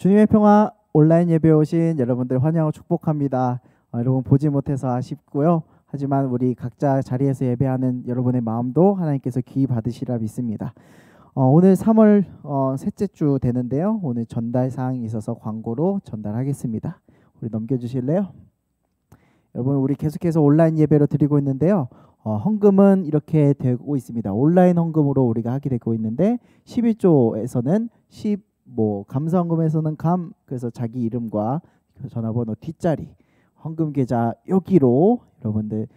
주님의 평화 온라인 예배에 오신 여러분들 환영하고 축복합니다. 여러분 보지 못해서 아쉽고요. 하지만 우리 각자 자리에서 예배하는 여러분의 마음도 하나님께서 귀히 받으시라 믿습니다. 오늘 3월 셋째 주 되는데요. 오늘 전달 사항이 있어서 광고로 전달하겠습니다. 우리 넘겨주실래요? 여러분 우리 계속해서 온라인 예배로 드리고 있는데요. 헌금은 이렇게 되고 있습니다. 온라인 헌금으로 우리가 하게 되고 있는데 11조에서는 감사헌금에서는 그래서 자기 이름과 전화번호 뒷자리 헌금 계좌 여기로 여러분들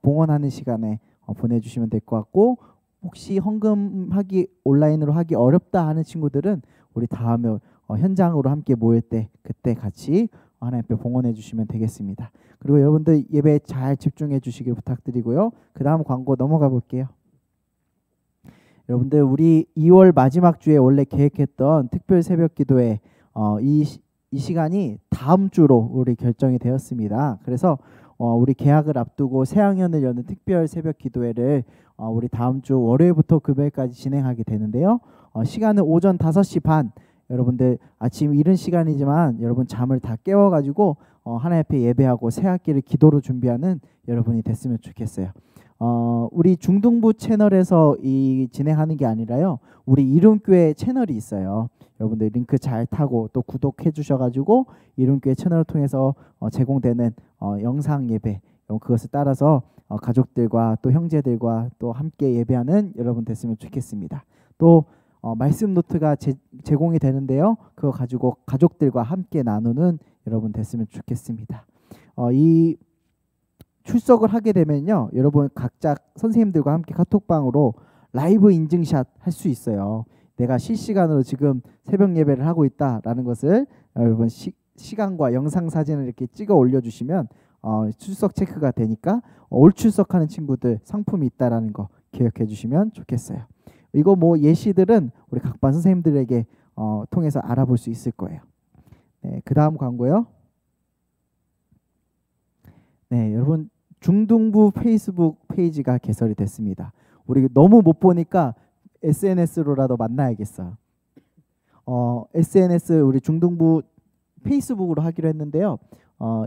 봉헌하는 시간에 보내주시면 될 것 같고, 혹시 헌금하기 온라인으로 하기 어렵다 하는 친구들은 우리 다음에 현장으로 함께 모일 때 그때 같이 하나님 앞에 봉헌해 주시면 되겠습니다. 그리고 여러분들 예배에 잘 집중해 주시길 부탁드리고요. 그 다음 광고 넘어가 볼게요. 여러분들 우리 2월 마지막 주에 원래 계획했던 특별 새벽 기도회 이 시간이 다음 주로 우리 결정이 되었습니다. 그래서 우리 개학을 앞두고 새학년을 여는 특별 새벽 기도회를 우리 다음 주 월요일부터 금요일까지 진행하게 되는데요. 시간은 오전 5시 반. 여러분들 아침 이른 시간이지만 여러분 잠을 다 깨워가지고 하나님 앞에 예배하고 새 학기를 기도로 준비하는 여러분이 됐으면 좋겠어요. 우리 중등부 채널에서 진행하는 게 아니라요. 우리 이름교회 채널이 있어요. 여러분들 링크 잘 타고 또 구독해 주셔가지고 이름교회 채널을 통해서 제공되는 영상 예배, 그것을 따라서 가족들과 또 형제들과 또 함께 예배하는 여러분 됐으면 좋겠습니다. 또 말씀 노트가 제공이 되는데요. 그거 가지고 가족들과 함께 나누는 여러분 됐으면 좋겠습니다. 이 출석을 하게 되면요, 여러분 각자 선생님들과 함께 카톡방으로 라이브 인증샷 할 수 있어요. 내가 실시간으로 지금 새벽 예배를 하고 있다라는 것을 여러분 시간과 영상 사진을 이렇게 찍어 올려주시면 출석 체크가 되니까 올 출석하는 친구들 상품이 있다라는 거 기억해 주시면 좋겠어요. 이거 예시들은 우리 각반 선생님들에게 통해서 알아볼 수 있을 거예요. 네, 그 다음 광고요. 네, 여러분 중등부 페이스북 페이지가 개설이 됐습니다. 우리 너무 못 보니까 SNS로라도 만나야겠어요. SNS 우리 중등부 페이스북으로 하기로 했는데요.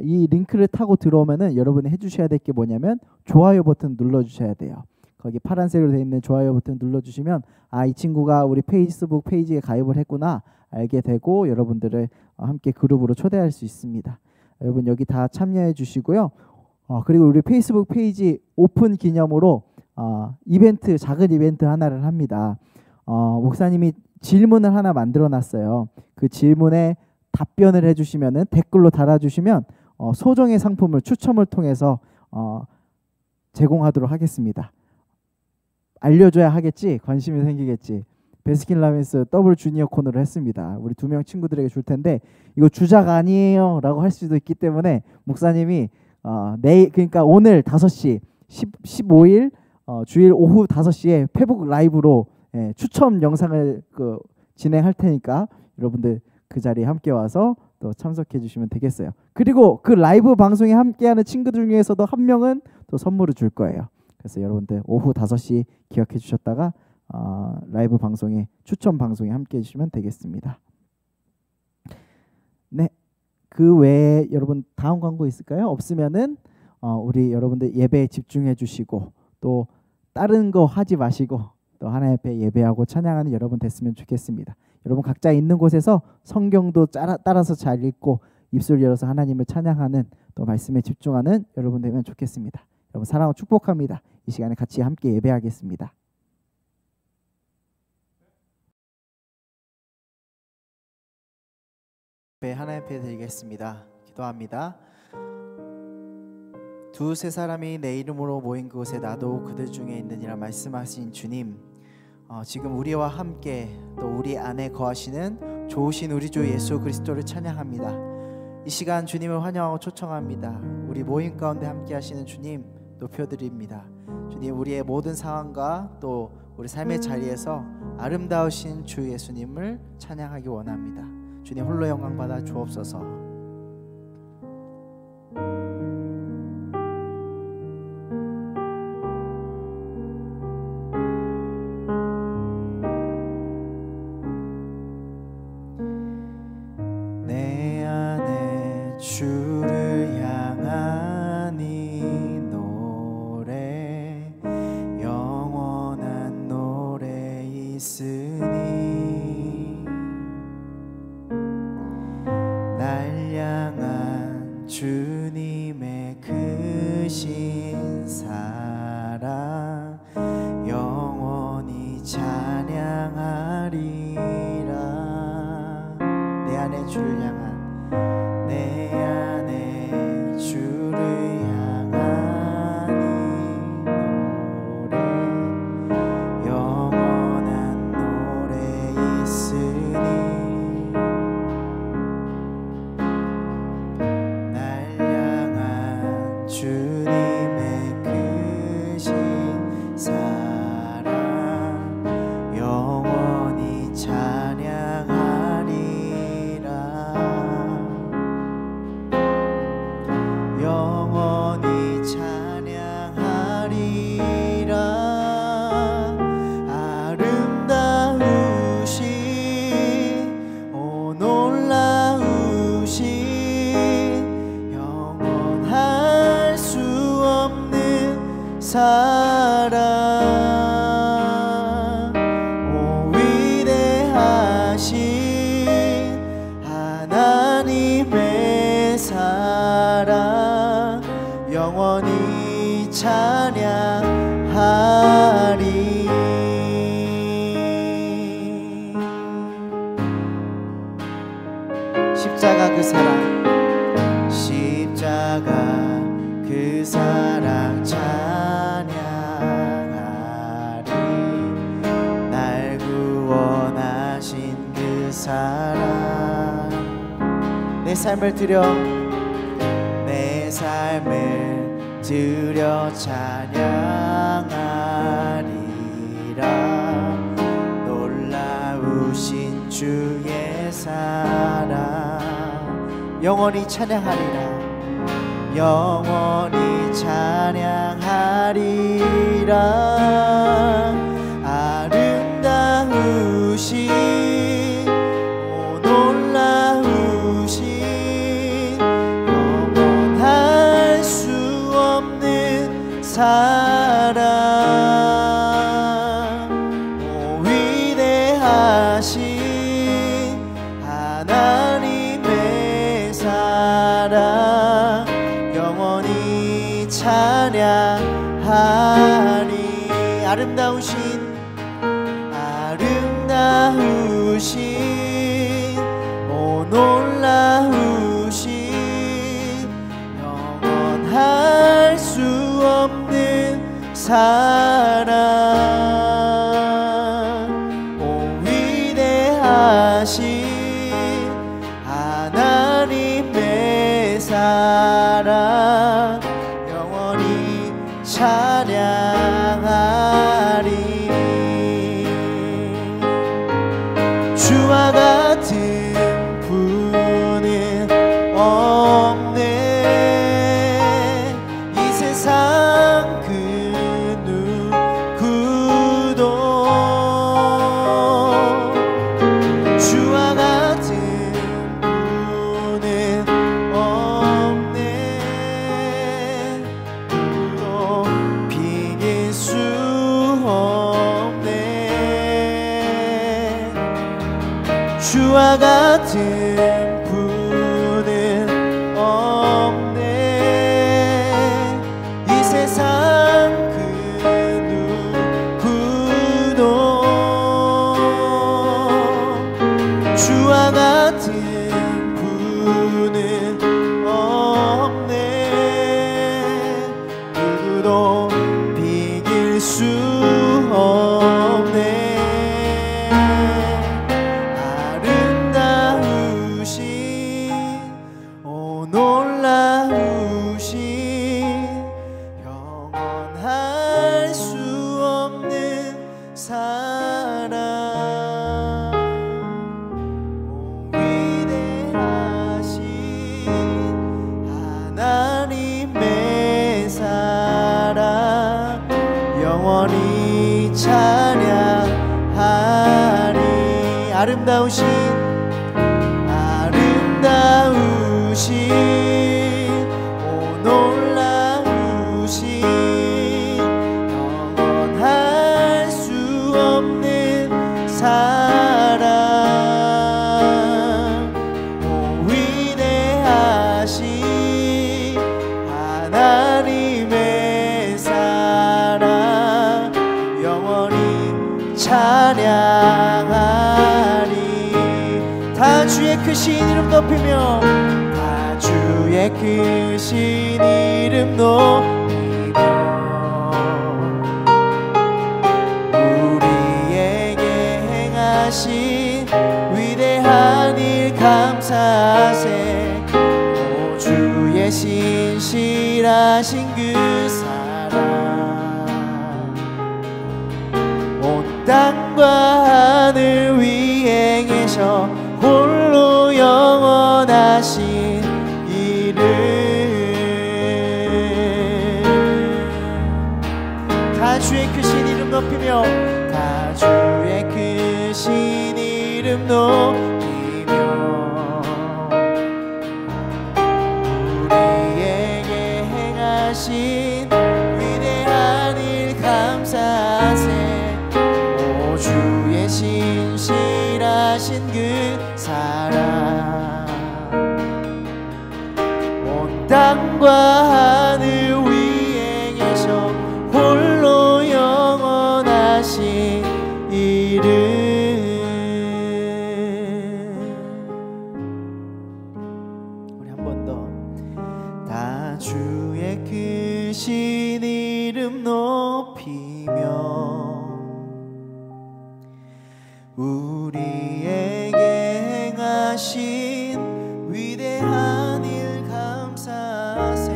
이 링크를 타고 들어오면은 여러분이 해주셔야 될 게 뭐냐면 좋아요 버튼 눌러주셔야 돼요. 거기 파란색으로 되어 있는 좋아요 버튼 눌러주시면 이 친구가 우리 페이스북 페이지에 가입을 했구나 알게 되고 여러분들을 함께 그룹으로 초대할 수 있습니다. 여러분 여기 다 참여해 주시고요. 그리고 우리 페이스북 페이지 오픈 기념으로 작은 이벤트 하나를 합니다. 목사님이 질문을 하나 만들어 놨어요. 그 질문에 답변을 해주시면은 댓글로 달아주시면 소정의 상품을 추첨을 통해서 제공하도록 하겠습니다. 알려줘야 하겠지, 관심이 생기겠지. 베스킨라빈스 더블 주니어 코너를 했습니다. 우리 2명 친구들에게 줄 텐데 이거 주작 아니에요 라고 할 수도 있기 때문에 목사님이 내일, 그러니까 오늘 5시 15일 주일 오후 5시에 페북 라이브로 추첨 영상을 진행할 테니까 여러분들 그 자리에 함께 와서 또 참석해 주시면 되겠어요. 그리고 그 라이브 방송에 함께하는 친구들 중에서도 한 명은 또 선물을 줄 거예요. 그래서 여러분들 오후 5시 기억해 주셨다가 라이브 방송에 추첨 방송에 함께해 주시면 되겠습니다. 네, 그 외에 여러분 다음 광고 있을까요? 없으면은 우리 여러분들 예배에 집중해 주시고 또 다른 거 하지 마시고 또 하나님 앞에 예배하고 찬양하는 여러분 됐으면 좋겠습니다. 여러분 각자 있는 곳에서 성경도 따라서 잘 읽고 입술 열어서 하나님을 찬양하는 또 말씀에 집중하는 여러분 되면 좋겠습니다. 여러분 사랑하고 축복합니다. 이 시간에 같이 함께 예배하겠습니다. 하나님 앞에 드리겠습니다. 기도합니다. 두세 사람이 내 이름으로 모인 그곳에 나도 그들 중에 있느니라 말씀하신 주님, 지금 우리와 함께 또 우리 안에 거하시는 좋으신 우리 주 예수 그리스도를 찬양합니다. 이 시간 주님을 환영하고 초청합니다. 우리 모임 가운데 함께 하시는 주님 높여드립니다. 주님, 우리의 모든 상황과 또 우리 삶의 자리에서 아름다우신 주 예수님을 찬양하기 원합니다. 주님 홀로 영광 받아 주옵소서. 주를 향한 내 안에 주를 향한 이 노래 영원한 노래 있으니 날 향한 주님의 크신 사랑 영원히 찬양하리라. 영원히 찬양하리라. 아름다우신 오 놀라우신 영원할 수 없는 사랑 오 위대하신 하나님의 사랑 영원히 찬양하리. 십자가 그 사랑 십자가 그 사랑 찬양하리. 날 구원하신 그 사랑 내 삶을 드려 내 삶을 드려 찬양하리라. 놀라우신 주의 사랑 영원히 찬양하리라. 영원히 찬양하리라. 아름다우신 오 놀라우신 영원할 수 없는 사랑 오 위대하신 하나님의 사랑 영원히 찬양하리. 아름다우신 오 놀라우신 영원할 수 없는 사랑 오 위대하신 하나님의 사랑 영원히 찬양하리. 주와 같은 분은 없네. 이 세상 그 누구도 주와 같은 분은 없네. 누구도 비길 수 없네. 주와 같은 분은 없네. 이 세상 그 누구도 주와 같은 분은 없네. 누구도 비길 수 없네. 오 놀라우신 영원할 수 없는 사랑 오 위대하신 하나님의 사랑 영원히 찬양하리. 아름다우신 오 놀라우신 영원할 수 없는 사랑 오 위대하신 하나님의 사랑 영원히 찬양하리. 다 주의 크신 이름 높이며 다 주의 크신 이름 높이며 우리에게 행하신 위대한 일 감사하세. 오 주의 신실하신 그 사랑 온 땅과 하늘 위에 계셔 홀로 영원하신 이름 다 주의 크신 이름 높이며 다 주의 크신 이름 높이며 우리에게 행하신 위대한 일 감사하세. 오 주의 신실하신 그 사랑 온 땅과 하늘 위에 계셔 홀로 영원하신 이름. 우리 한 번 더 다 주의 크신 이름 높이며 우리에게 행하신 위대한 일 감사하세.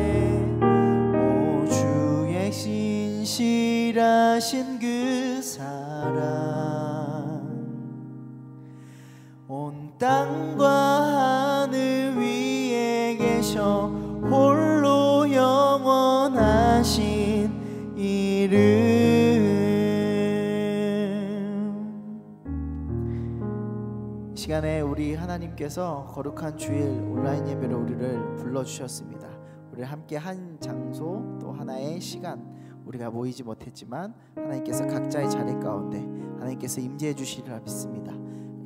오 주의 신실하신 그 사랑 온 땅과 하늘 위에 계셔 홀로 영원하신 이름. 이 시간에 우리 하나님께서 거룩한 주일 온라인 예배로 우리를 불러주셨습니다. 우리를 함께 한 장소 또 하나의 시간 우리가 모이지 못했지만 하나님께서 각자의 자리 가운데 하나님께서 임재해 주시리라 믿습니다.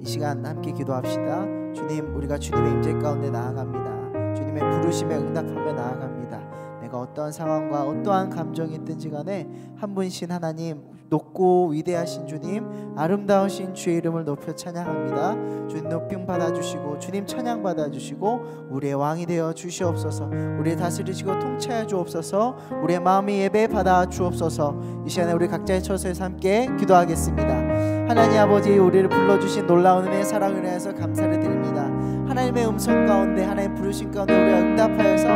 이 시간 함께 기도합시다. 주님, 우리가 주님의 임재 가운데 나아갑니다. 주님의 부르심에 응답하며 나아갑니다. 내가 어떠한 상황과 어떠한 감정이 있든지 간에 한 분이신 하나님, 높고 위대하신 주님, 아름다우신 주의 이름을 높여 찬양합니다. 주님 높임 받아주시고 주님 찬양 받아주시고 우리의 왕이 되어 주시옵소서. 우리를 다스리시고 통치하여 주옵소서. 우리의 마음의 예배 받아 주옵소서. 이 시간에 우리 각자의 처소에서 함께 기도하겠습니다. 하나님 아버지, 우리를 불러주신 놀라운 은혜의 사랑을 위해서 감사를 드립니다. 하나님의 음성 가운데, 하나님 부르신 가운데 우리가 응답하여서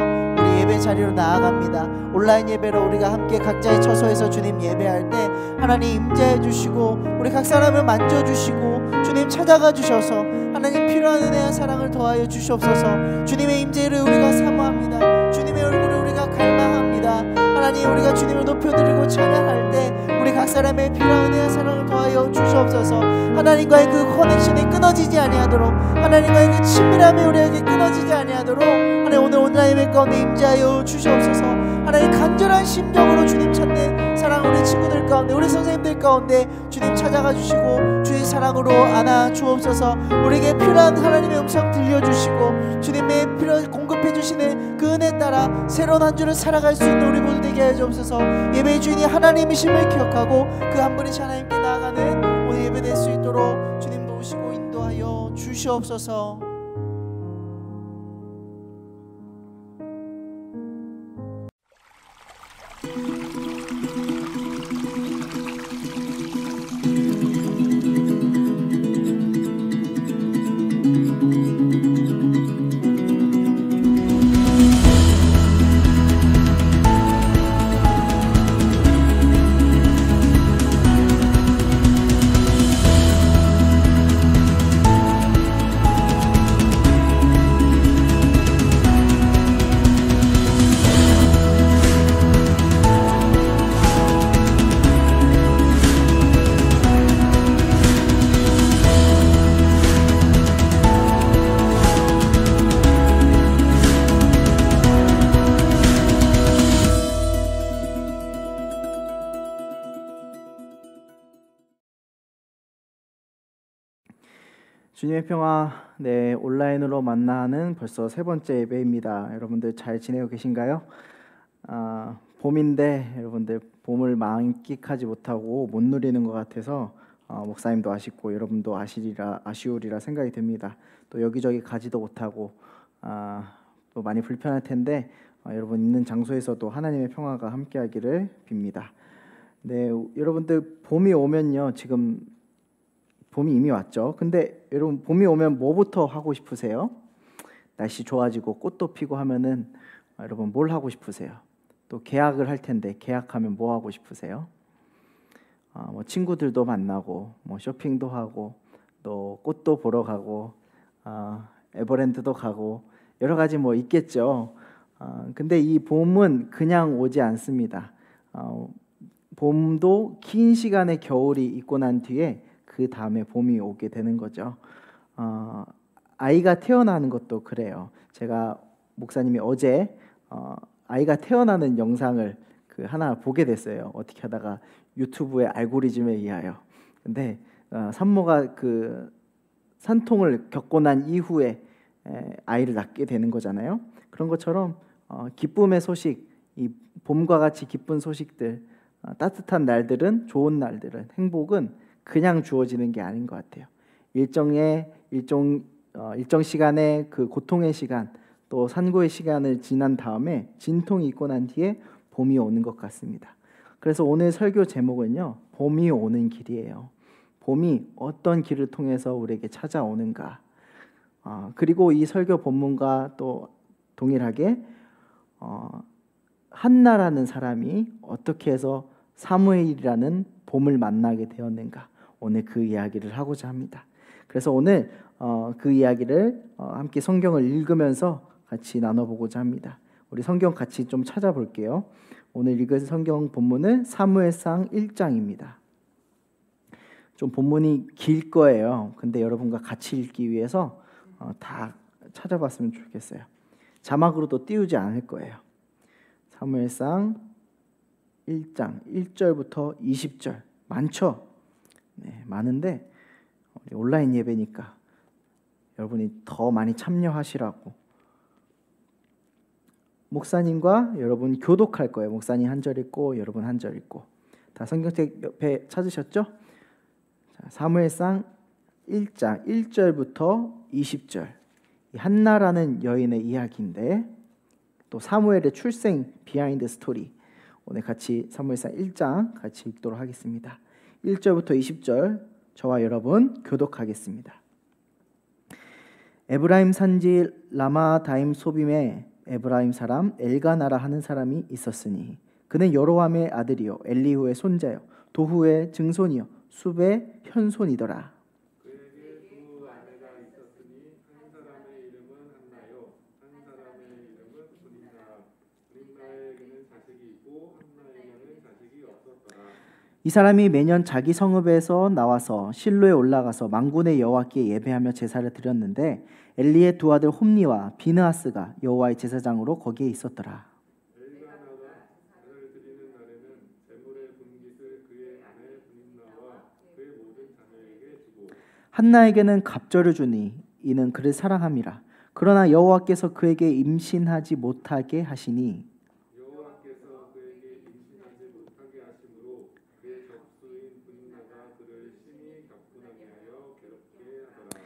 우리 예배 자리로 나아갑니다. 온라인 예배로 우리가 함께 각자의 처소에서 주님 예배할 때 하나님 임재해 주시고 우리 각 사람을 만져주시고 주님 찾아가 주셔서 하나님 필요한 은혜와 사랑을 더하여 주시옵소서. 주님의 임재를 우리가 사모합니다. 주님의 얼굴을 우리가 갈망합니다. 하나님, 우리가 주님을 높여드리고 찬양할 때 우리 각 사람의 필요한 은혜와 사랑을 더하여 주시옵소서. 하나님과의 그 커넥션이 끊어지지 아니하도록, 하나님과의 그 친밀함이 우리에게 끊어지지 아니하도록 하나님 오늘 온라인 예배 가운데 임재하여 주시옵소서. 하나님 간절한 심정으로 주님 찾는 사랑 우리 친구들 가운데, 우리 선생님들 가운데 주님 찾아가 주시고 주의 사랑으로 안아 주옵소서. 우리에게 필요한 하나님의 음성 들려주시고 주님의 필요 공급해 주시는 그 은혜 따라 새로운 한 주를 살아갈 수 있는 우리 모두 되게 하여 주옵소서. 예배의 주인이 하나님이심을 기억하고 그 한 분이신 하나님께 나아가는 오늘 예배 될 수 있도록 주님 도우시고 인도하여 주시옵소서. 주님의 평화, 네, 온라인으로 만나는 벌써 세 번째 예배입니다. 여러분들 잘 지내고 계신가요? 봄인데 여러분들 봄을 만끽하지 못하고 못 누리는 것 같아서 목사님도 아시고 여러분도 아시우리라 생각이 듭니다. 또 여기저기 가지도 못하고 또 많이 불편할 텐데 여러분 있는 장소에서도 하나님의 평화가 함께하기를 빕니다. 네, 여러분들 봄이 오면요, 지금 봄이 이미 왔죠. 근데 여러분 봄이 오면 뭐부터 하고 싶으세요? 날씨 좋아지고 꽃도 피고 하면은 여러분 뭘 하고 싶으세요? 또 계약을 할 텐데 계약하면 뭐 하고 싶으세요? 뭐 친구들도 만나고 뭐 쇼핑도 하고 또 꽃도 보러 가고 에버랜드도 가고 여러 가지 뭐 있겠죠. 근데 이 봄은 그냥 오지 않습니다. 봄도 긴 시간의 겨울이 있고 난 뒤에 그 다음에 봄이 오게 되는 거죠. 아이가 태어나는 것도 그래요. 제가 목사님이 어제 아이가 태어나는 영상을 하나 보게 됐어요. 어떻게 하다가 유튜브의 알고리즘에 의하여. 근데 산모가 산통을 겪고 난 이후에 아이를 낳게 되는 거잖아요. 그런 것처럼 기쁨의 소식, 이 봄과 같이 기쁜 소식들, 따뜻한 날들은, 좋은 날들은, 행복은 그냥 주어지는 게 아닌 것 같아요. 일정 시간의 그 고통의 시간, 또 산고의 시간을 지난 다음에 진통이 있고 난 뒤에 봄이 오는 것 같습니다. 그래서 오늘 설교 제목은요, 봄이 오는 길이에요. 봄이 어떤 길을 통해서 우리에게 찾아오는가. 그리고 이 설교 본문과 또 동일하게 한나라는 사람이 어떻게 해서 사무엘이라는 봄을 만나게 되었는가. 오늘 그 이야기를 하고자 합니다. 그래서 오늘 그 이야기를 함께 성경을 읽으면서 같이 나눠보고자 합니다. 우리 성경 같이 좀 찾아볼게요. 오늘 읽을 성경 본문은 사무엘상 1장입니다. 좀 본문이 길 거예요. 근데 여러분과 같이 읽기 위해서 다 찾아봤으면 좋겠어요. 자막으로도 띄우지 않을 거예요. 사무엘상 1장 1절부터 20절. 많죠? 네, 많은데 우리 온라인 예배니까 여러분이 더 많이 참여하시라고 목사님과 여러분 교독할 거예요. 목사님 한 절 읽고 여러분 한 절 읽고. 다 성경책 옆에 찾으셨죠? 자, 사무엘상 1장 1절부터 20절. 한나라는 여인의 이야기인데 또 사무엘의 출생 비하인드 스토리. 오늘 같이 사무엘상 1장 같이 읽도록 하겠습니다. 1절부터 20절 저와 여러분 교독하겠습니다. 에브라임 산지 라마다임 소빔에 에브라임 사람 엘가나라 하는 사람이 있었으니 그는 여로함의 아들이요 엘리후의 손자요 도후의 증손이요 숲의 현손이더라. 그에게 두 아내가 있었으니 한 사람의 이름은 한나요 한 사람의 이름은 브닌나. 브닌나에게는 자식이 있고 한나에게는 자식이 없었더라. 이 사람이 매년 자기 성읍에서 나와서 실로에 올라가서 만군의 여호와께 예배하며 제사를 드렸는데 엘리의 두 아들 홈니와 비느하스가 여호와의 제사장으로 거기에 있었더라. 엘가나가 제사를 드리는 날에는 제물의 분깃을 그의 아내 브닌나와 그의 모든 자녀에게 주고 한나에게는 갑절을 주니 이는 그를 사랑함이라. 그러나 여호와께서 그에게 임신하지 못하게 하시니 여호와께서 그에게 임신하지 못하게 하심으로 그의 적수인 브닌나가 그를 심히 격분하게 하여 괴롭게 하더라.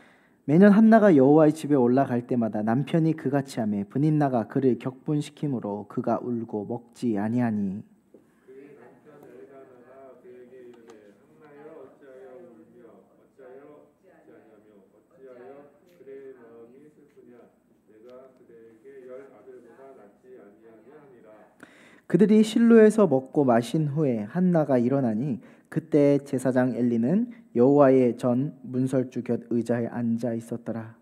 매년 한나가 여호와의 집에 올라갈 때마다 남편이 그같이 하매 브닌나가 그를 격분시키므로 그가 울고 먹지 아니하니 그의 남편 엘가나가 그에게 이르되 한나여 어찌하여 울며 어찌하여 먹지 아니하며 어찌하여 그대의 마음이 슬프냐 내가 그대에게 열 아들보다 낫지 아니하냐 하니라. 그들이 실로에서 먹고 마신 후에 한나가 일어나니 그때 제사장 엘리는 여호와의 전 문설주 곁 의자에 앉아 있었더라.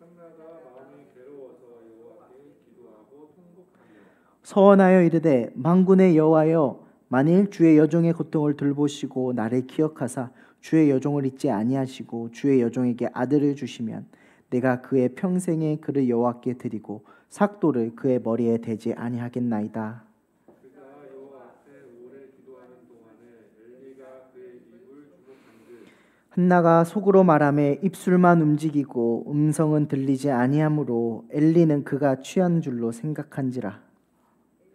한나가 마음이 괴로워서 여호와께 기도하고 통곡하며 서원하여 이르되 만군의 여호와여 만일 주의 여종의 고통을 돌보시고 나를 기억하사 주의 여종을 잊지 아니하시고 주의 여종에게 아들을 주시면 내가 그의 평생에 그를 여호와께 드리고 삭도를 그의 머리에 대지 아니하겠나이다. 그가 여호와 앞에 오래 기도하는 동안에 엘리가 그의 입을 주목한즉 한나가 속으로 말하매 입술만 움직이고 음성은 들리지 아니하므로 엘리는 그가 취한 줄로 생각한지라.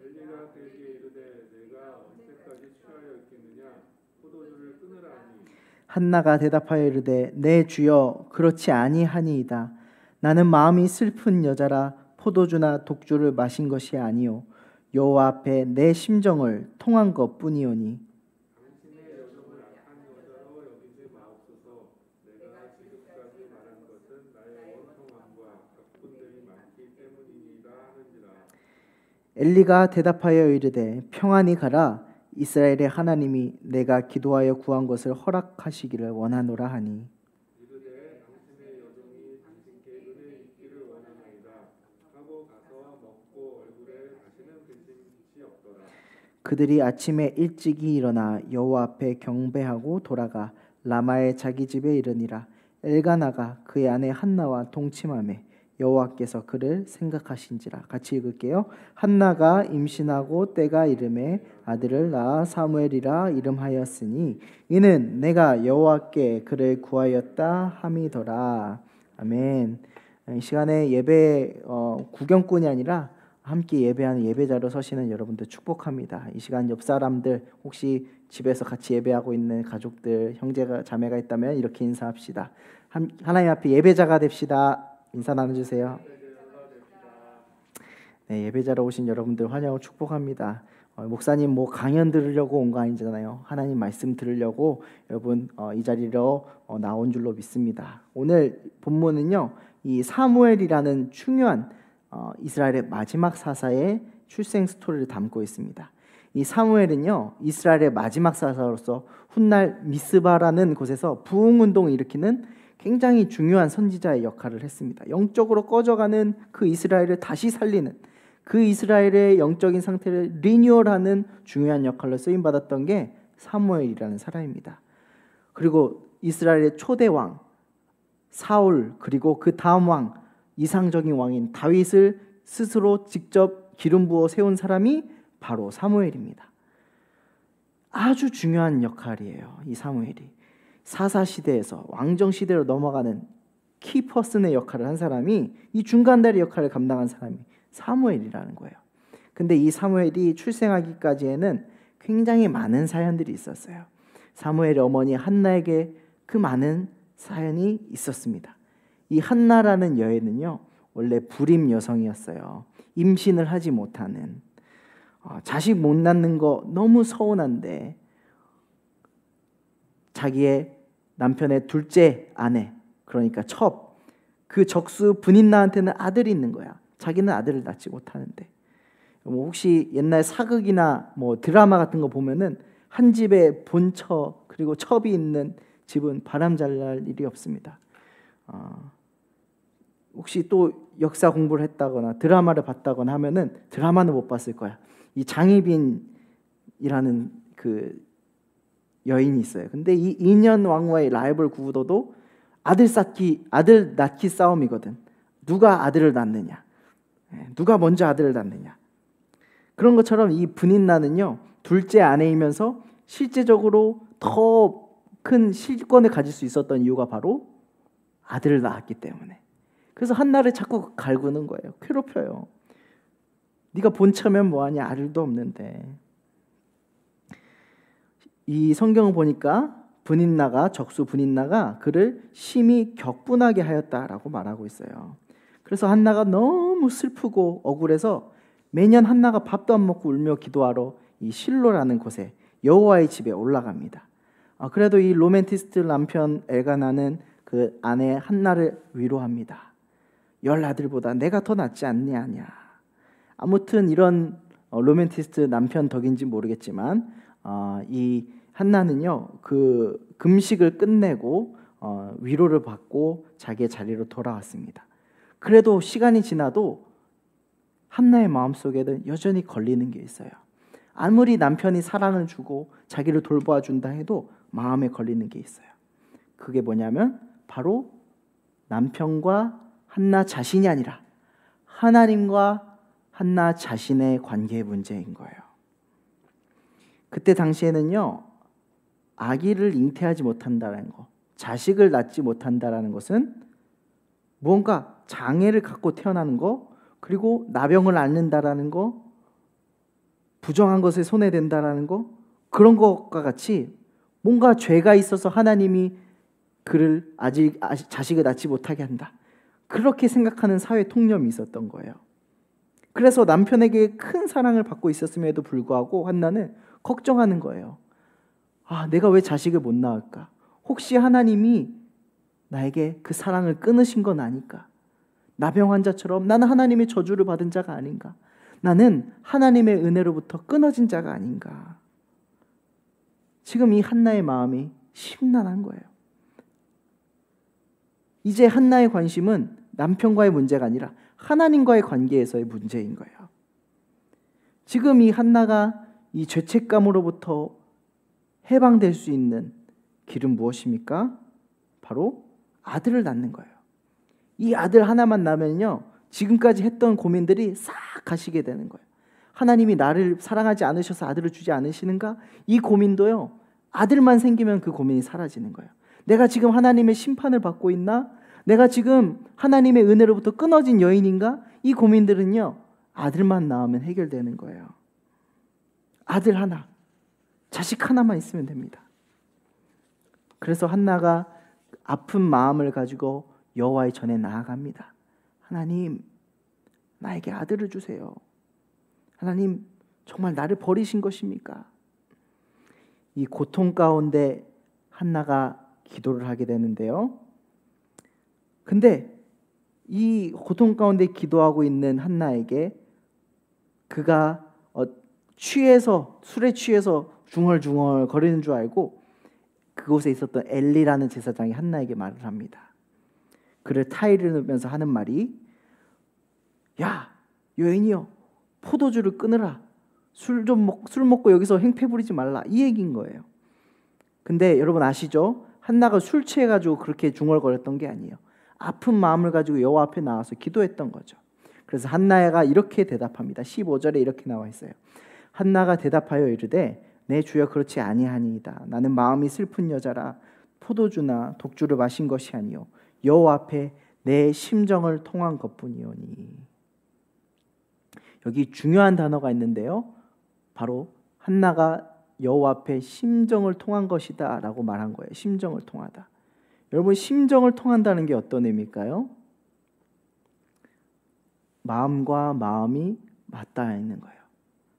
엘리가 그에게 이르되 내가 언제까지 취하여 있겠느냐 포도주를 끊으라니 한나가 대답하여 이르되 내 주여 그렇지 아니하니이다. 나는 마음이 슬픈 여자라 포도주나 독주를 마신 것이 아니요 여호와 앞에 내 심정을 통한 것뿐이오니. 당신의 여종을 악한 여자로 여기지 마옵소서. 내가 지금까지 말한 것은 나의 원통함과 덕분들이 많기 때문이니라 하는지라. 엘리가 대답하여 이르되 평안히 가라. 이스라엘의 하나님이 내가 기도하여 구한 것을 허락하시기를 원하노라 하니. 이르되 당신의 여종이 당신께 은혜 있기를 원하나이다 하고 가서 먹고 얼굴에 다시는 비친 빛이 없더라. 그들이 아침에 일찍이 일어나 여호와 앞에 경배하고 돌아가 라마의 자기 집에 이르니라. 엘가나가 그의 아내 한나와 동침하매 여호와께서 그를 생각하신지라. 같이 읽을게요. 한나가 임신하고 때가 이름에 아들을 낳아 사무엘이라 이름하였으니 이는 내가 여호와께 그를 구하였다 함이더라. 아멘. 이 시간에 예배 구경꾼이 아니라 함께 예배하는 예배자로 서시는 여러분들 축복합니다. 이 시간 옆 사람들 혹시 집에서 같이 예배하고 있는 가족들 형제가 자매가 있다면 이렇게 인사합시다. 하나님 앞에 예배자가 됩시다. 인사 나눠주세요. 네, 예배자로 오신 여러분들 환영하고 축복합니다. 목사님 뭐 강연 들으려고 온 거 아니잖아요. 하나님 말씀 들으려고 여러분 이 자리로 나온 줄로 믿습니다. 오늘 본문은요, 이 사무엘이라는 중요한 이스라엘의 마지막 사사의 출생 스토리를 담고 있습니다. 이 사무엘은요, 이스라엘의 마지막 사사로서 훗날 미스바라는 곳에서 부흥운동을 일으키는 굉장히 중요한 선지자의 역할을 했습니다. 영적으로 꺼져가는 그 이스라엘을 다시 살리는, 그 이스라엘의 영적인 상태를 리뉴얼하는 중요한 역할로 쓰임받았던 게 사무엘이라는 사람입니다. 그리고 이스라엘의 초대 왕 사울, 그리고 그 다음 왕, 이상적인 왕인 다윗을 스스로 직접 기름 부어 세운 사람이 바로 사무엘입니다. 아주 중요한 역할이에요. 이 사무엘이 사사 시대에서 왕정 시대로 넘어가는 키퍼슨의 역할을 한 사람이, 이 중간다리 역할을 감당한 사람이 사무엘이라는 거예요. 근데 이 사무엘이 출생하기까지에는 굉장히 많은 사연들이 있었어요. 사무엘의 어머니 한나에게 그 많은 사연이 있었습니다. 이 한나라는 여인은요, 원래 불임 여성이었어요. 임신을 하지 못하는, 자식 못 낳는 거 너무 서운한데 자기의 남편의 둘째 아내, 그러니까 그 적수 분인나한테는 아들이 있는 거야. 자기는 아들을 낳지 못하는데. 뭐 혹시 옛날 사극이나 뭐 드라마 같은 거 보면은 한 집에 본처 그리고 첩이 있는 집은 바람 잘 날 일이 없습니다. 혹시 또 역사 공부를 했다거나 드라마를 봤다거나 하면은, 드라마는 못 봤을 거야. 이 장희빈이라는 그 여인이 있어요. 근데 이 인현 왕후의 라이벌 구도도 아들 낳기 싸움이거든. 누가 아들을 낳느냐, 누가 먼저 아들을 낳느냐. 그런 것처럼 이 분인나는요, 둘째 아내이면서 실제적으로 더 큰 실권을 가질 수 있었던 이유가 바로 아들을 낳았기 때문에. 그래서 한나를 자꾸 갈구는 거예요. 괴롭혀요. 네가 본처면 뭐하냐, 아들도 없는데. 이 성경을 보니까 적수 분인나가 그를 심히 격분하게 하였다라고 말하고 있어요. 그래서 한나가 너무 슬프고 억울해서 매년 한나가 밥도 안 먹고 울며 기도하러 이 실로라는 곳에 여호와의 집에 올라갑니다. 그래도 이 로맨티스트 남편 엘가나는 그 아내 한나를 위로합니다. 10아들보다 내가 더 낫지 않냐. 아무튼 이런 로맨티스트 남편 덕인지 모르겠지만 이 한나는요, 그 금식을 끝내고 위로를 받고 자기의 자리로 돌아왔습니다. 그래도 시간이 지나도 한나의 마음속에는 여전히 걸리는 게 있어요. 아무리 남편이 사랑을 주고 자기를 돌보아 준다 해도 마음에 걸리는 게 있어요. 그게 뭐냐면 바로 남편과 한나 자신이 아니라 하나님과 한나 자신의 관계의 문제인 거예요. 그때 당시에는요, 아기를 잉태하지 못한다는 거, 자식을 낳지 못한다는 것은 무언가 장애를 갖고 태어나는 거, 그리고 나병을 앓는다라는 거, 부정한 것에 손해된다라는 거, 그런 것과 같이 뭔가 죄가 있어서 하나님이 그를 아직 자식을 낳지 못하게 한다. 그렇게 생각하는 사회 통념이 있었던 거예요. 그래서 남편에게 큰 사랑을 받고 있었음에도 불구하고 한나는 걱정하는 거예요. 아, 내가 왜 자식을 못 낳을까? 혹시 하나님이 나에게 그 사랑을 끊으신 건 아닐까? 나병 환자처럼 나는 하나님의 저주를 받은 자가 아닌가? 나는 하나님의 은혜로부터 끊어진 자가 아닌가? 지금 이 한나의 마음이 심란한 거예요. 이제 한나의 관심은 남편과의 문제가 아니라 하나님과의 관계에서의 문제인 거예요. 지금 이 한나가 이 죄책감으로부터 해방될 수 있는 길은 무엇입니까? 바로 아들을 낳는 거예요. 이 아들 하나만 낳으면요, 지금까지 했던 고민들이 싹 가시게 되는 거예요. 하나님이 나를 사랑하지 않으셔서 아들을 주지 않으시는가? 이 고민도요, 아들만 생기면 그 고민이 사라지는 거예요. 내가 지금 하나님의 심판을 받고 있나? 내가 지금 하나님의 은혜로부터 끊어진 여인인가? 이 고민들은요, 아들만 낳으면 해결되는 거예요. 아들 하나, 자식 하나만 있으면 됩니다. 그래서 한나가 아픈 마음을 가지고 여호와의 전에 나아갑니다. 하나님, 나에게 아들을 주세요. 하나님, 정말 나를 버리신 것입니까? 이 고통 가운데 한나가 기도를 하게 되는데요. 근데 이 고통 가운데 기도하고 있는 한나에게 그가 술에 취해서 중얼중얼 거리는 줄 알고 그곳에 있었던 엘리라는 제사장이 한나에게 말을 합니다. 그를 타이르면서 하는 말이, 야, 여인이여, 포도주를 끊으라. 술 먹고 여기서 행패 부리지 말라. 이 얘기인 거예요. 근데 여러분 아시죠? 한나가 술 취해가지고 그렇게 중얼거렸던 게 아니에요. 아픈 마음을 가지고 여호와 앞에 나와서 기도했던 거죠. 그래서 한나가 이렇게 대답합니다. 15절에 이렇게 나와 있어요. 한나가 대답하여 이르되, 내 주여, 그렇지 아니하니이다. 나는 마음이 슬픈 여자라. 포도주나 독주를 마신 것이 아니요 여호와 앞에 내 심정을 통한 것뿐이오니. 여기 중요한 단어가 있는데요, 바로 한나가 여호와 앞에 심정을 통한 것이다 라고 말한 거예요. 심정을 통하다. 여러분, 심정을 통한다는 게 어떤 의미일까요? 마음과 마음이 맞닿아 있는 거예요.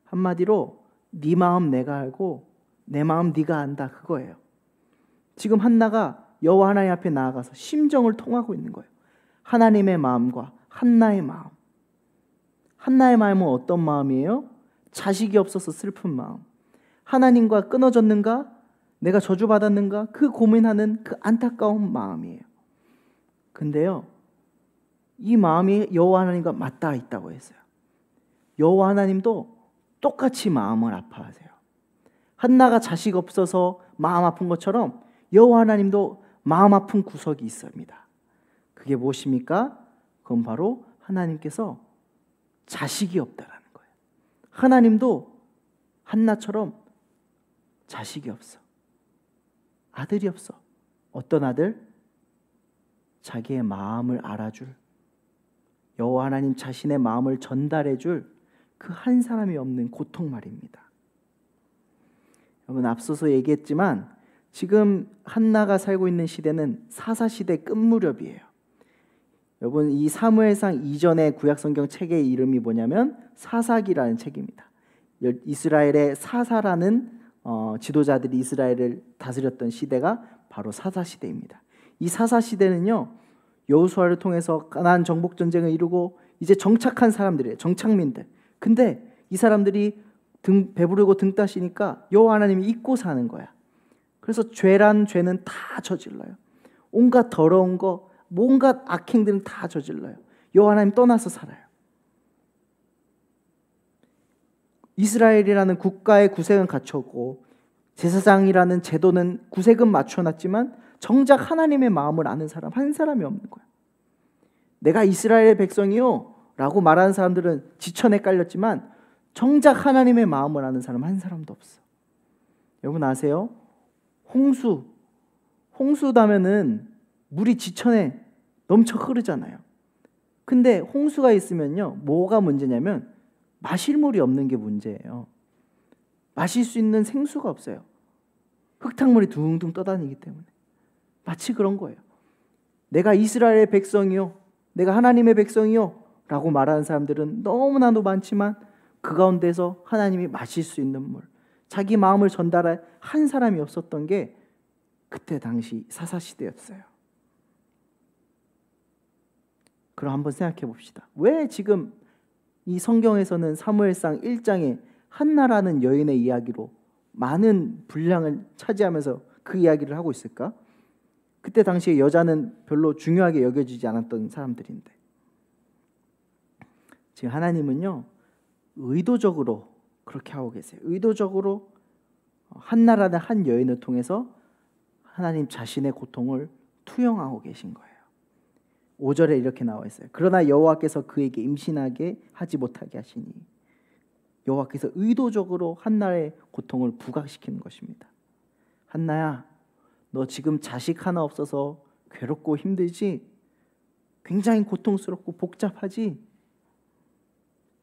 한마디로 네 마음 내가 알고 내 마음 네가 안다, 그거예요. 지금 한나가 여호와 하나님 앞에 나아가서 심정을 통하고 있는 거예요. 하나님의 마음과 한나의 마음. 한나의 마음은 어떤 마음이에요? 자식이 없어서 슬픈 마음. 하나님과 끊어졌는가? 내가 저주받았는가? 그 고민하는 그 안타까운 마음이에요. 근데요, 이 마음이 여호와 하나님과 맞닿아 있다고 했어요. 여호와 하나님도 똑같이 마음을 아파하세요. 한나가 자식 없어서 마음 아픈 것처럼 여호와 하나님도 마음 아픈 구석이 있습니다. 그게 무엇입니까? 그건 바로 하나님께서 자식이 없다라는 거예요. 하나님도 한나처럼 자식이 없어. 아들이 없어. 어떤 아들? 자기의 마음을 알아줄, 여호와 하나님 자신의 마음을 전달해줄 그 한 사람이 없는 고통 말입니다. 여러분, 앞서서 얘기했지만 지금 한나가 살고 있는 시대는 사사시대 끝무렵이에요. 여러분, 이 사무엘상 이전의 구약성경 책의 이름이 뭐냐면 사사기라는 책입니다. 이스라엘의 사사라는 지도자들이 이스라엘을 다스렸던 시대가 바로 사사시대입니다. 이 사사시대는요, 여호수아를 통해서 가나안 정복 전쟁을 이루고 이제 정착한 사람들이에요. 정착민들. 근데 이 사람들이 배부르고 등 따시니까 여호와 하나님이 잊고 사는 거야. 그래서 죄란 죄는 다 저질러요. 온갖 더러운 거, 온갖 악행들은 다 저질러요. 여호와 하나님 떠나서 살아요. 이스라엘이라는 국가의 구색은 갖췄고 제사장이라는 제도는 구색은 맞춰놨지만 정작 하나님의 마음을 아는 사람 한 사람이 없는 거야. 내가 이스라엘의 백성이요 라고 말하는 사람들은 지천에 깔렸지만 정작 하나님의 마음을 아는 사람 한 사람도 없어. 여러분 아세요? 홍수다면은 물이 지천에 넘쳐 흐르잖아요. 근데 홍수가 있으면요, 뭐가 문제냐면 마실 물이 없는 게 문제예요. 마실 수 있는 생수가 없어요. 흙탕물이 둥둥 떠다니기 때문에. 마치 그런 거예요. 내가 이스라엘의 백성이요, 내가 하나님의 백성이요 라고 말하는 사람들은 너무나도 많지만 그 가운데서 하나님이 마실 수 있는 물, 자기 마음을 전달할 한 사람이 없었던 게 그때 당시 사사시대였어요. 그럼 한번 생각해 봅시다. 왜 지금 이 성경에서는 사무엘상 1장에 한나라는 여인의 이야기로 많은 분량을 차지하면서 그 이야기를 하고 있을까? 그때 당시에 여자는 별로 중요하게 여겨지지 않았던 사람들인데, 지금 하나님은요 의도적으로 그렇게 하고 계세요. 의도적으로 한나라는 한 여인을 통해서 하나님 자신의 고통을 투영하고 계신 거예요. 5절에 이렇게 나와 있어요. 그러나 여호와께서 그에게 임신하게 하지 못하게 하시니, 여호와께서 의도적으로 한나의 고통을 부각시키는 것입니다. 한나야, 너 지금 자식 하나 없어서 괴롭고 힘들지? 굉장히 고통스럽고 복잡하지?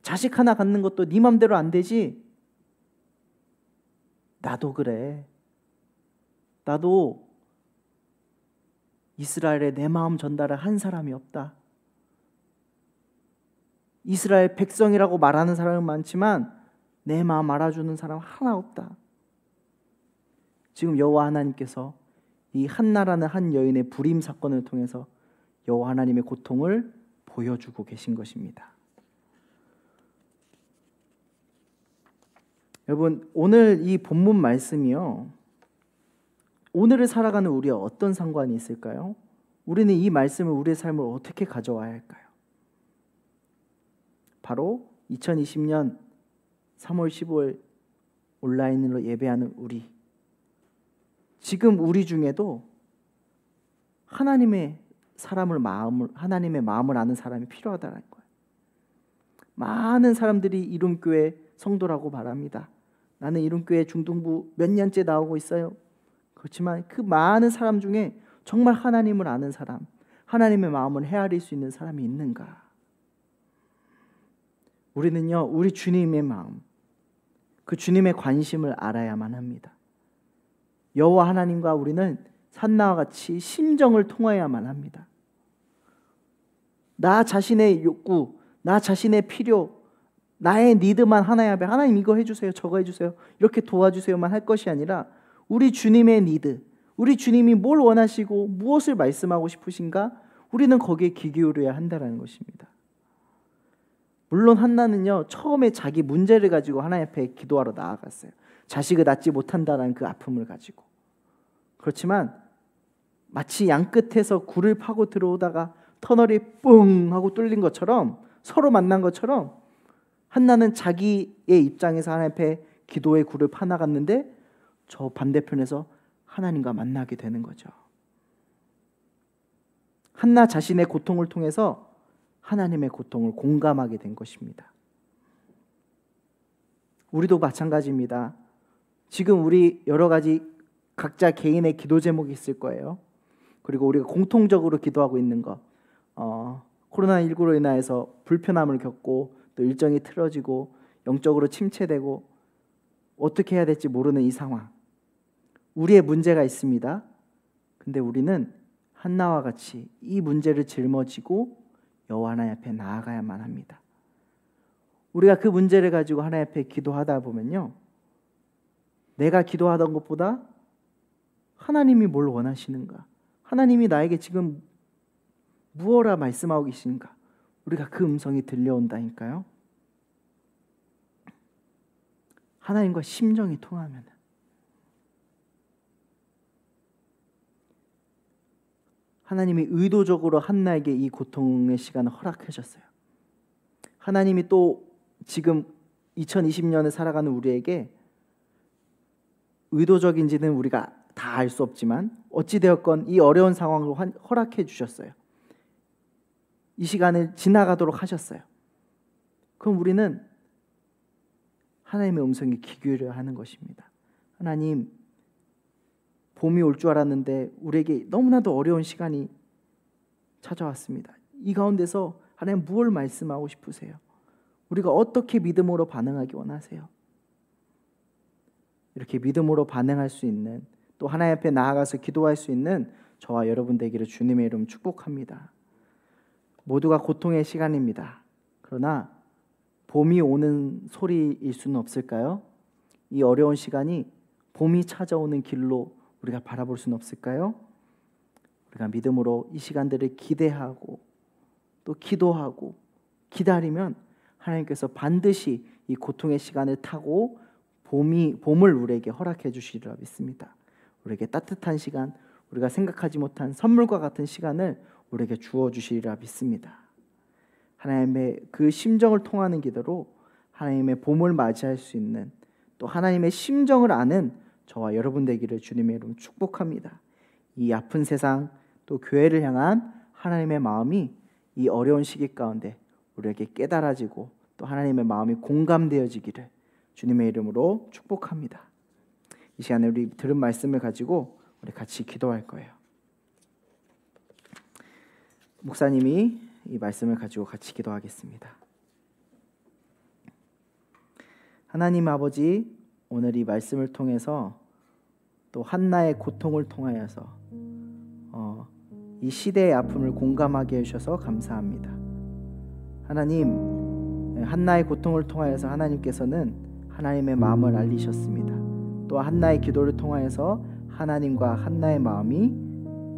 자식 하나 갖는 것도 네 맘대로 안 되지? 나도 그래. 나도 이스라엘에 내 마음 전달할 한 사람이 없다. 이스라엘 백성이라고 말하는 사람은 많지만 내 마음 알아주는 사람 하나 없다. 지금 여호와 하나님께서 이 한나라는 한 여인의 불임 사건을 통해서 여호와 하나님의 고통을 보여주고 계신 것입니다. 여러분, 오늘 이 본문 말씀이요, 오늘을 살아가는 우리와 어떤 상관이 있을까요? 우리는 이 말씀을 우리의 삶을 어떻게 가져와야 할까요? 바로 2020년 3월 15일 온라인으로 예배하는 우리, 지금 우리 중에도 하나님의 마음을 아는 사람이 필요하다는 거예요. 많은 사람들이 이룸교회 성도라고 말합니다. 나는 이룸교회 중등부 몇 년째 나오고 있어요. 그렇지만 그 많은 사람 중에 정말 하나님을 아는 사람, 하나님의 마음을 헤아릴 수 있는 사람이 있는가? 우리는요, 우리 주님의 마음, 그 주님의 관심을 알아야만 합니다. 여호와 하나님과 우리는 산나와 같이 심정을 통하여야만 합니다. 나 자신의 욕구, 나 자신의 필요, 나의 니드만 하나야. 하나님 이거 해주세요, 저거 해주세요, 이렇게 도와주세요만 할 것이 아니라 우리 주님의 니드, 우리 주님이 뭘 원하시고 무엇을 말씀하고 싶으신가, 우리는 거기에 귀 기울여야 한다는 것입니다. 물론 한나는요, 처음에 자기 문제를 가지고 하나님 앞에 기도하러 나아갔어요. 자식을 낳지 못한다는 그 아픔을 가지고. 그렇지만 마치 양 끝에서 굴을 파고 들어오다가 터널이 뿡 하고 뚫린 것처럼, 서로 만난 것처럼 한나는 자기의 입장에서 하나님 앞에 기도의 굴을 파나갔는데 저 반대편에서 하나님과 만나게 되는 거죠. 한나 자신의 고통을 통해서 하나님의 고통을 공감하게 된 것입니다. 우리도 마찬가지입니다. 지금 우리 여러 가지 각자 개인의 기도 제목이 있을 거예요. 그리고 우리가 공통적으로 기도하고 있는 것, 코로나19로 인해서 불편함을 겪고 또 일정이 틀어지고 영적으로 침체되고 어떻게 해야 될지 모르는 이 상황, 우리의 문제가 있습니다. 근데 우리는 한나와 같이 이 문제를 짊어지고 여호와 하나님 앞에 나아가야만 합니다. 우리가 그 문제를 가지고 하나님 앞에 기도하다 보면요, 내가 기도하던 것보다 하나님이 뭘 원하시는가, 하나님이 나에게 지금 무엇라 말씀하고 계신가, 우리가 그 음성이 들려온다니까요. 하나님과 심정이 통하면, 하나님이 의도적으로 한나에게 이 고통의 시간을 허락하셨어요. 하나님이 또 지금 2020년을 살아가는 우리에게 의도적인지는 우리가 다 알 수 없지만 어찌되었건 이 어려운 상황을 허락해 주셨어요. 이 시간을 지나가도록 하셨어요. 그럼 우리는 하나님의 음성에 귀 기울여야 하는 것입니다. 하나님, 봄이 올 줄 알았는데 우리에게 너무나도 어려운 시간이 찾아왔습니다. 이 가운데서 하나님 무엇을 말씀하고 싶으세요? 우리가 어떻게 믿음으로 반응하기 원하세요? 이렇게 믿음으로 반응할 수 있는 또 하나님 앞에 나아가서 기도할 수 있는 저와 여러분 되기를 주님의 이름 축복합니다. 모두가 고통의 시간입니다. 그러나 봄이 오는 소리일 수는 없을까요? 이 어려운 시간이 봄이 찾아오는 길로 우리가 바라볼 수는 없을까요? 우리가 믿음으로 이 시간들을 기대하고 또 기도하고 기다리면 하나님께서 반드시 이 고통의 시간을 타고 봄을 우리에게 허락해 주시리라 믿습니다. 우리에게 따뜻한 시간, 우리가 생각하지 못한 선물과 같은 시간을 우리에게 주어 주시리라 믿습니다. 하나님의 그 심정을 통하는 기도로 하나님의 봄을 맞이할 수 있는, 또 하나님의 심정을 아는 저와 여러분 되기를 주님의 이름 축복합니다. 이 아픈 세상, 또 교회를 향한 하나님의 마음이 이 어려운 시기 가운데 우리에게 깨달아지고 또 하나님의 마음이 공감되어지기를 주님의 이름으로 축복합니다. 이 시간에 우리 들은 말씀을 가지고 우리 같이 기도할 거예요. 목사님이 이 말씀을 가지고 같이 기도하겠습니다. 하나님 아버지, 오늘 이 말씀을 통해서 또 한나의 고통을 통하여서 이 시대의 아픔을 공감하게 해주셔서 감사합니다. 하나님, 한나의 고통을 통하여서 하나님께서는 하나님의 마음을 알리셨습니다. 또 한나의 기도를 통하여서 하나님과 한나의 마음이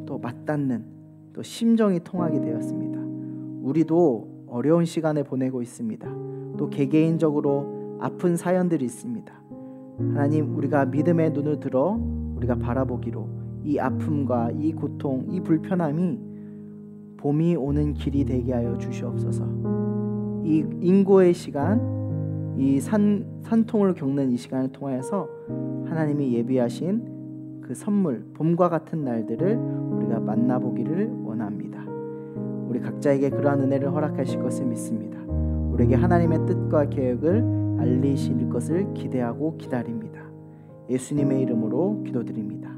또 맞닿는, 또 심정이 통하게 되었습니다. 우리도 어려운 시간을 보내고 있습니다. 또 개개인적으로 아픈 사연들이 있습니다. 하나님, 우리가 믿음의 눈을 들어 우리가 바라보기로 이 아픔과 이 고통, 이 불편함이 봄이 오는 길이 되게 하여 주시옵소서. 이 인고의 시간, 이 산통을 겪는 이 시간을 통하여서 하나님이 예비하신 그 선물, 봄과 같은 날들을 우리가 만나보기를 원합니다. 우리 각자에게 그러한 은혜를 허락하실 것을 믿습니다. 우리에게 하나님의 뜻과 계획을 알리실 것을 기대하고 기다립니다. 예수님의 이름으로 기도드립니다.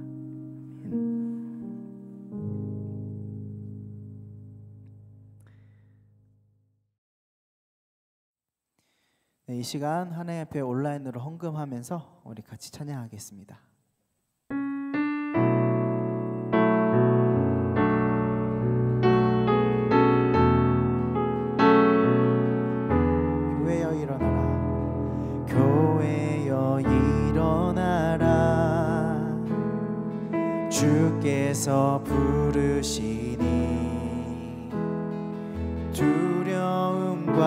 네, 이 시간 하나님 앞에 온라인으로 헌금하면서 우리 같이 찬양하겠습니다. 교회여 일어나라, 교회여 일어나라, 주께서 부르시니 두려움과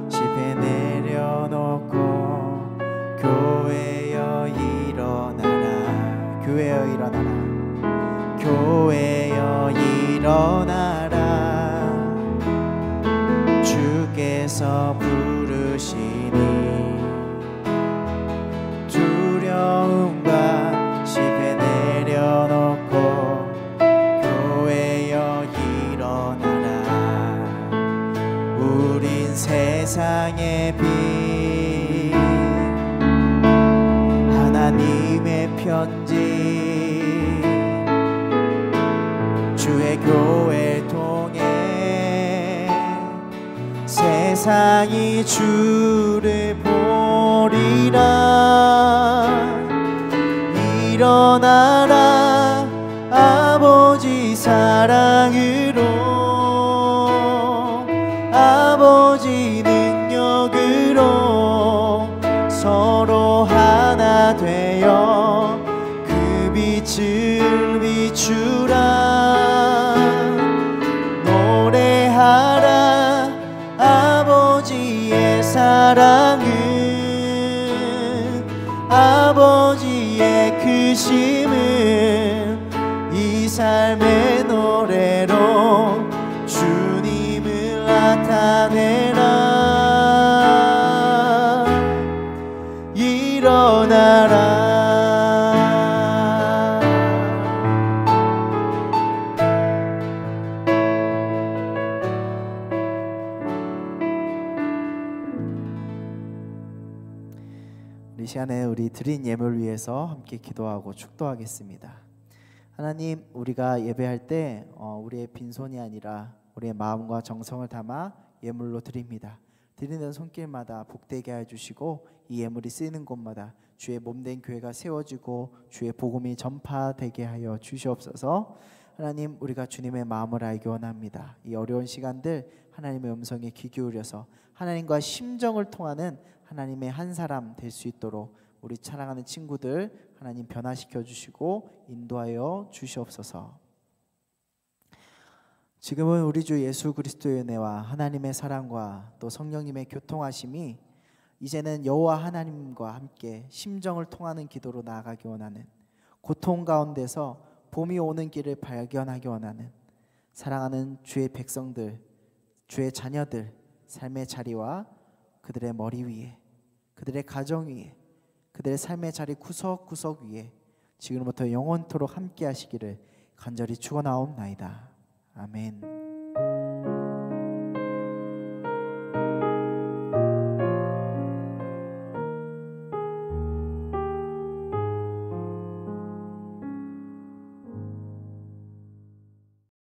실패 내려놓고 교회여 일어나라, 교회여 일어나라, 교회여 일어나라, 주께서 부르시니 두려움과 실패 내려놓고 교회여 일어나라. 우린 세상의 빛, 하나님의 편지, 주의 교회를 통해 세상이 주를 보리라. 일어나라, 아버지 사랑으로, 아버지 능력으로 서로 하나 되어 그 빛을 비추라. 노래하라, 아버지의 사랑은, 아버지의 크심은 이 삶의 노래로 주님을 나타내라. 일어나라. 이 시간에 우리 드린 예물을 위해서 함께 기도하고 축도하겠습니다. 하나님, 우리가 예배할 때 우리의 빈손이 아니라 우리의 마음과 정성을 담아 예물로 드립니다. 드리는 손길마다 복되게 해주시고 이 예물이 쓰이는 곳마다 주의 몸된 교회가 세워지고 주의 복음이 전파되게 하여 주시옵소서. 하나님, 우리가 주님의 마음을 알기 원합니다. 이 어려운 시간들 하나님의 음성에 귀 기울여서 하나님과 심정을 통하는 하나님의 한 사람 될 수 있도록 우리 사랑하는 친구들 하나님 변화시켜 주시고 인도하여 주시옵소서. 지금은 우리 주 예수 그리스도의 은혜와 하나님의 사랑과 또 성령님의 교통하심이 이제는 여호와 하나님과 함께 심정을 통하는 기도로 나아가기 원하는, 고통 가운데서 봄이 오는 길을 발견하기 원하는 사랑하는 주의 백성들, 주의 자녀들 삶의 자리와 그들의 머리 위에, 그들의 가정 위에, 그들의 삶의 자리 구석구석 위에 지금부터 영원토록 함께 하시기를 간절히 축원하옵나이다. 아멘.